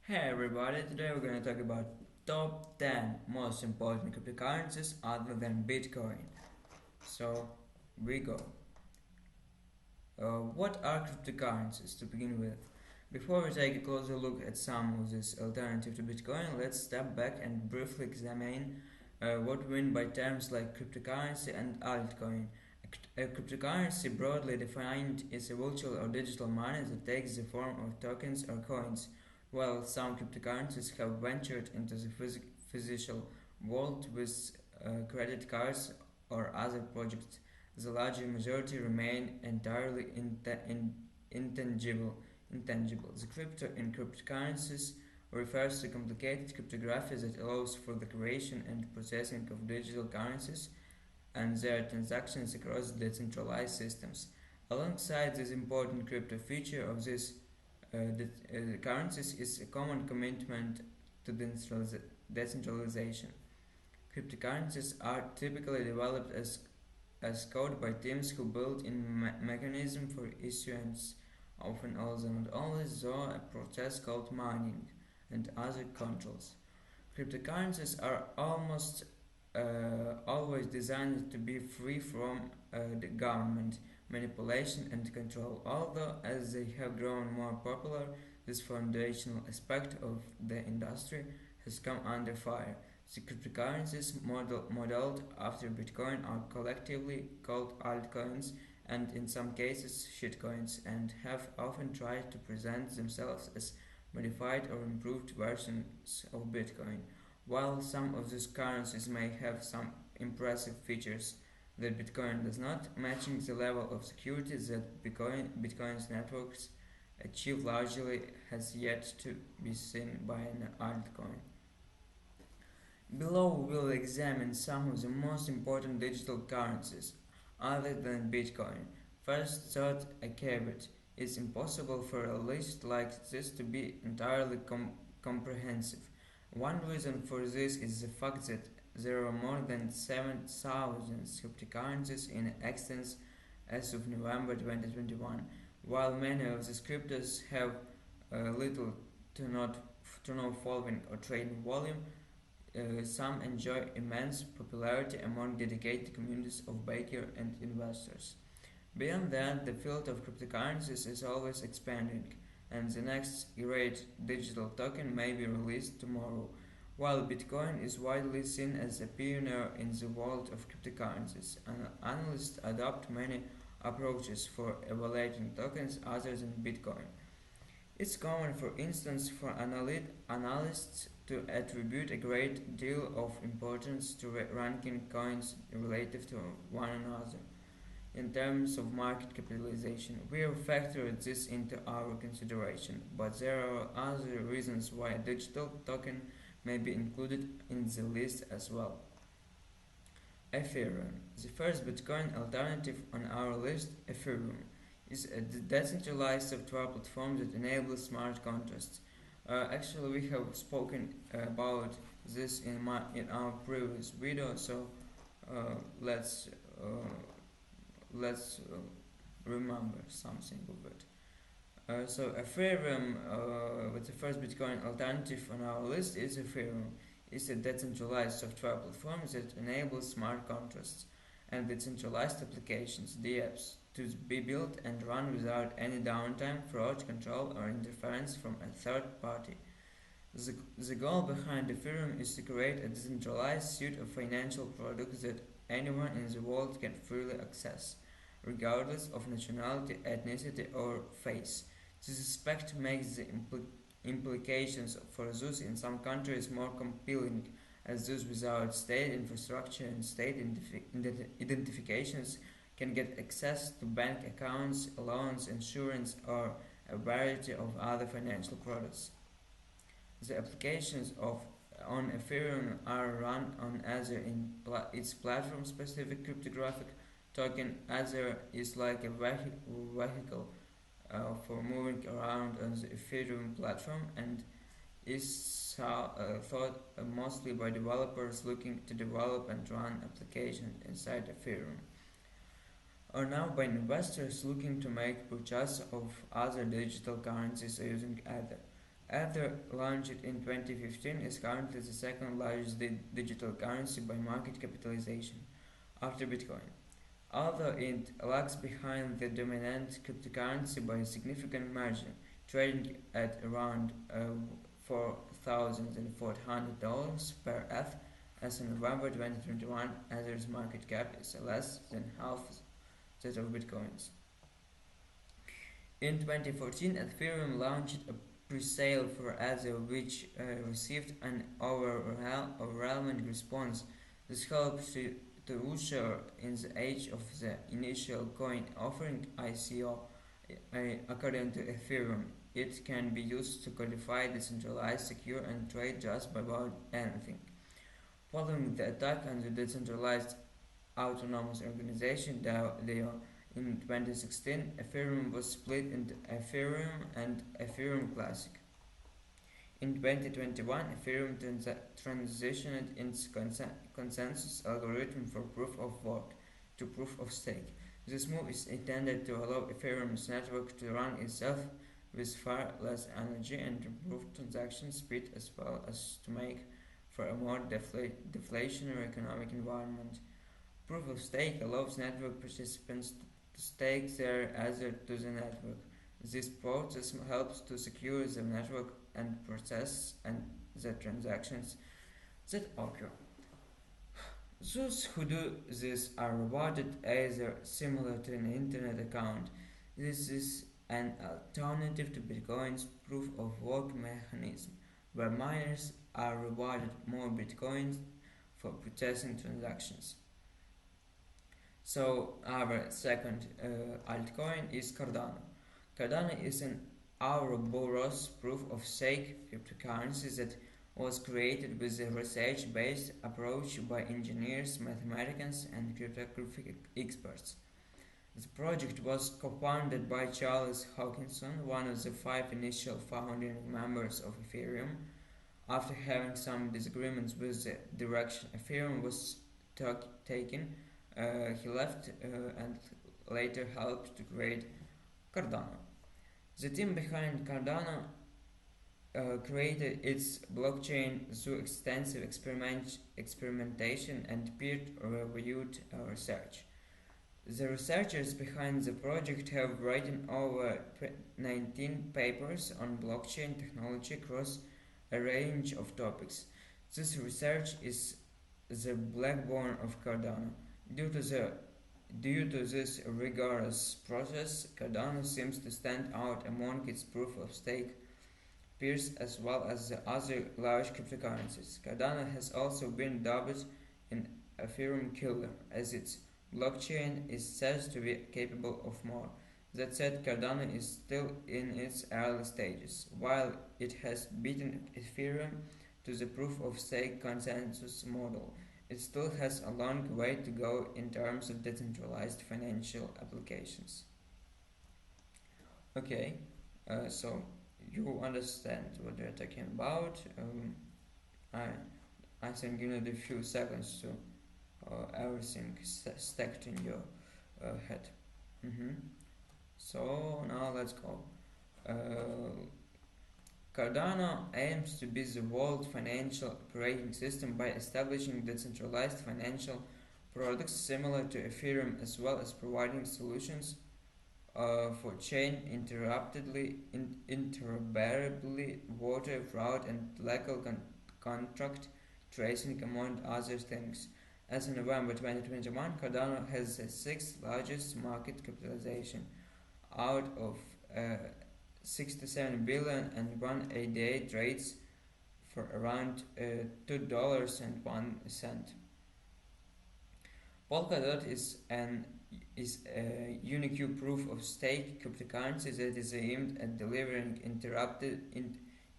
Hey everybody, today we're going to talk about top 10 most important cryptocurrencies other than Bitcoin. So, we go. What are cryptocurrencies to begin with? Before we take a closer look at some of this alternative to Bitcoin, let's step back and briefly examine what we mean by terms like cryptocurrency and altcoin. A cryptocurrency, broadly defined, is a virtual or digital money that takes the form of tokens or coins. While some cryptocurrencies have ventured into the physical world with credit cards or other projects, the larger majority remain entirely intangible. The crypto in cryptocurrencies refers to complicated cryptography that allows for the creation and processing of digital currencies and their transactions across decentralized systems. Alongside this important crypto feature of these currencies is a common commitment to decentralization. Cryptocurrencies are typically developed as code by teams who build in mechanism for issuance, often also not always though a process called mining and other controls. Cryptocurrencies are almost always designed to be free from the government manipulation and control. Although, as they have grown more popular, this foundational aspect of the industry has come under fire. The cryptocurrencies modeled after Bitcoin are collectively called altcoins and in some cases shitcoins and have often tried to present themselves as modified or improved versions of Bitcoin. While some of these currencies may have some impressive features that Bitcoin does not, matching the level of security that Bitcoin's networks achieve largely has yet to be seen by an altcoin. Below we will examine some of the most important digital currencies other than Bitcoin. First, thought a caveat. It's impossible for a list like this to be entirely comprehensive. One reason for this is the fact that there are more than 7,000 cryptocurrencies in existence as of November 2021. While many of these cryptos have little to no following or trading volume, some enjoy immense popularity among dedicated communities of bakers and investors. Beyond that, the field of cryptocurrencies is always expanding, and the next great digital token may be released tomorrow. While Bitcoin is widely seen as a pioneer in the world of cryptocurrencies, analysts adopt many approaches for evaluating tokens other than Bitcoin. It's common, for instance, for analysts to attribute a great deal of importance to ranking coins relative to one another in terms of market capitalization. We have factored this into our consideration, but there are other reasons why a digital token may be included in the list as well. Ethereum, the first Bitcoin alternative on our list. Ethereum is a decentralized software platform that enables smart contracts. Actually, we have spoken about this in our previous video, so uh, let's uh, let's remember something of it. So Ethereum, with the first Bitcoin alternative on our list, is Ethereum. It's a decentralized software platform that enables smart contracts and decentralized applications (DApps) to be built and run without any downtime, fraud, control, or interference from a third party. The goal behind Ethereum is to create a decentralized suite of financial products that anyone in the world can freely access, regardless of nationality, ethnicity, or faith. This aspect makes the implications for those in some countries more compelling, as those without state infrastructure and state identifications can get access to bank accounts, loans, insurance, or a variety of other financial products. The applications of on Ethereum are run on Ether in its platform-specific cryptographic token. Ether is like a vehicle for moving around on the Ethereum platform and is thought mostly by developers looking to develop and run applications inside Ethereum, or now by investors looking to make purchase of other digital currencies using Ether. Ether, launched in 2015, is currently the second largest digital currency by market capitalization, after Bitcoin. Although it lags behind the dominant cryptocurrency by a significant margin, trading at around $4,400 per ETH as of November 2021, Ether's market cap is less than half that of Bitcoin's. In 2014, Ethereum launched a pre-sale for Ether, which received an overwhelming response. This helped to usher in the age of the initial coin offering (ICO). According to Ethereum, it can be used to codify, decentralized, secure, and trade just about anything. Following the attack on the decentralized autonomous organization DAO in 2016, Ethereum was split into Ethereum and Ethereum Classic. In 2021, Ethereum transitioned its consensus algorithm for proof of work to proof of stake. This move is intended to allow Ethereum's network to run itself with far less energy and improve transaction speed, as well as to make for a more deflationary economic environment. Proof of stake allows network participants to stake their Ether to the network. This process helps to secure the network and process and the transactions that occur. Those who do this are rewarded either similar to an internet account. This is an alternative to Bitcoin's proof of work mechanism, where miners are rewarded more Bitcoins for processing transactions. So our second altcoin is Cardano. Cardano is an Ouroboros proof of stake cryptocurrency that was created with a research-based approach by engineers, mathematicians, and cryptographic experts. The project was co-founded by Charles Hoskinson, one of the 5 initial founding members of Ethereum. After having some disagreements with the direction Ethereum was taken, he left and later helped to create Cardano. The team behind Cardano created its blockchain through extensive experimentation and peer-reviewed research. The researchers behind the project have written over 19 papers on blockchain technology across a range of topics. This research is the backbone of Cardano. Due to this rigorous process, Cardano seems to stand out among its proof-of-stake peers as well as the other large cryptocurrencies. Cardano has also been dubbed an Ethereum killer, as its blockchain is said to be capable of more. That said, Cardano is still in its early stages. While it has beaten Ethereum to the proof-of-stake consensus model, it still has a long way to go in terms of decentralized financial applications. Okay, so you understand what we're talking about. I think you need a few seconds to everything stacked in your head. So now let's go. Cardano aims to be the world financial operating system by establishing decentralized financial products similar to Ethereum, as well as providing solutions for chain interoperability, water fraud, and legal contract tracing, among other things. As of November 2021, Cardano has the 6th largest market capitalization out of 67 billion and 188 trades for around $2.01. Polkadot is a unique proof of stake cryptocurrency that is aimed at delivering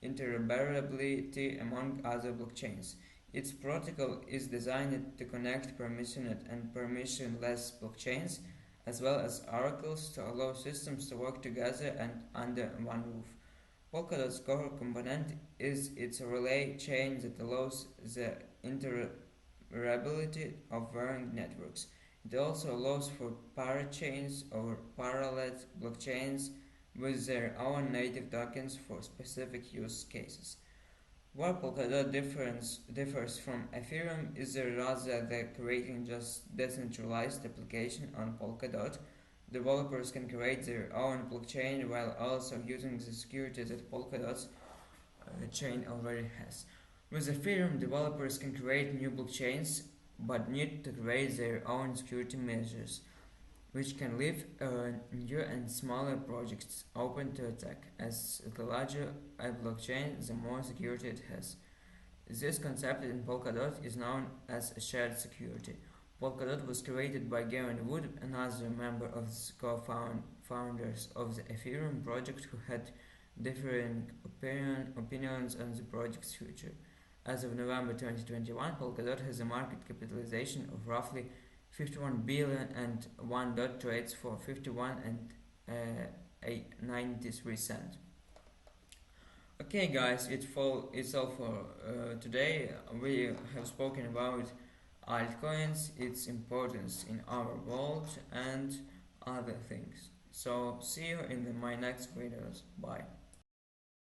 interoperability among other blockchains. Its protocol is designed to connect permissioned and permissionless blockchains, as well as oracles, to allow systems to work together and under one roof. Polkadot's core component is its relay chain that allows the interoperability of varying networks. It also allows for parachains or parallel blockchains with their own native tokens for specific use cases. Where Polkadot differs from Ethereum is rather than creating just decentralized application on Polkadot. Developers can create their own blockchain while also using the security that Polkadot's chain already has. With Ethereum, developers can create new blockchains but need to create their own security measures, which can leave new and smaller projects open to attack. As the larger a blockchain, the more security it has. This concept in Polkadot is known as a shared security. Polkadot was created by Gavin Wood, another member of the co-founders of the Ethereum project who had differing opinions on the project's future. As of November 2021, Polkadot has a market capitalization of roughly 51 billion and one dot trades for 51 and 93 cents. Okay, guys, it's all for today. We have spoken about altcoins, its importance in our world, and other things. So, see you in my next videos. Bye.